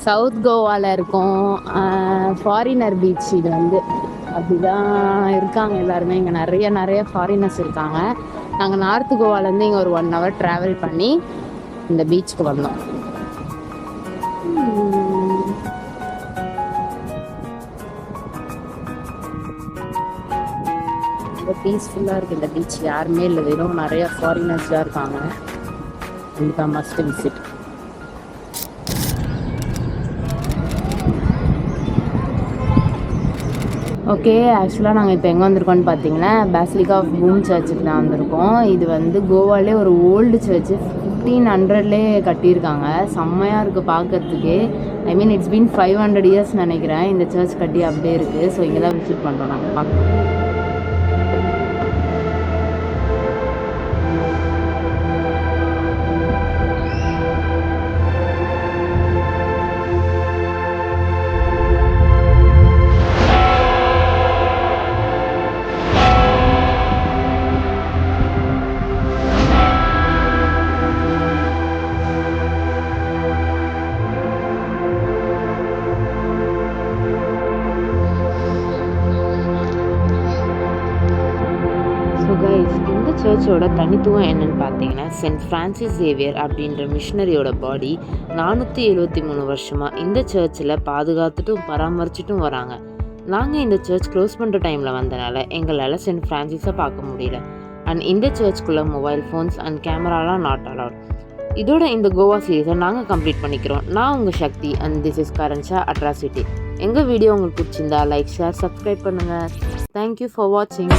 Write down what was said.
South கோவாவில் இருக்கோம். Foreigner beach இது வந்து அப்படிதான் இருக்காங்க எல்லாருமே. இங்கே நிறைய ஃபாரினர்ஸ் இருக்காங்க. நாங்கள் நார்த் கோவாலேருந்து இங்கே ஒரு 1 hour ட்ராவல் பண்ணி இந்த பீச்சுக்கு வந்தோம். ரொம்ப பீஸ்ஃபுல்லாக இருக்குது இந்த பீச். யாருமே இல்லை, வெறும் நிறைய ஃபாரினர்ஸ் தான் இருக்காங்க. கண்டிப்பாக மஸ்ட் விசிட். ஓகே, ஆக்சுவலாக நாங்கள் இப்போ எங்கே வந்திருக்கோம்னு பார்த்தீங்கன்னா பாசிலிகா ஆஃப் பூம் சர்ச்சுக்கு தான் வந்திருக்கோம். இது வந்து கோவாலே ஒரு ஓல்டு சர்ச்சு, 1500லேயே கட்டியிருக்காங்க. செம்மையாக இருக்குது பார்க்கறதுக்கே. ஐ மீன் இட்ஸ் பீன் 500 years நினைக்கிறேன் இந்த சர்ச் கட்டி அப்படியே இருக்குது. ஸோ இங்கே தான் விசிட் பண்ணுறோம் நாங்கள் பார்க்குறோம். இந்த சர்ச்சோட தனித்துவம் என்னன்னு பார்த்தீங்கன்னா, சென்ட் ஃப்ரான்சிஸ் சேவியர் அப்படின்ற மிஷினரியோட பாடி 473 வருஷமாக இந்த சர்ச்சில் பாதுகாத்துட்டும் பராமரிச்சுட்டும் வராங்க. நாங்கள் இந்த சர்ச் க்ளோஸ் பண்ணுற டைமில் வந்தனால எங்களால் சென்ட் ஃப்ரான்சிஸை பார்க்க முடியல. அண்ட் இந்த சர்ச்சுக்குள்ளே மொபைல் ஃபோன்ஸ் அண்ட் கேமராலாம் நாட் அலவுட். இதோட இந்த கோவா சீரீஸை நாங்கள் கம்ப்ளீட் பண்ணிக்கிறோம். நான் உங்கள் சக்தி அண்ட் திஸ் இஸ் கரன்ஷா அட்ராசிட்டி. எங்கள் வீடியோ உங்களுக்கு பிடிச்சிருந்தா லைக், ஷேர், சப்ஸ்கிரைப் பண்ணுங்கள். தேங்க்யூ ஃபார் வாட்சிங்.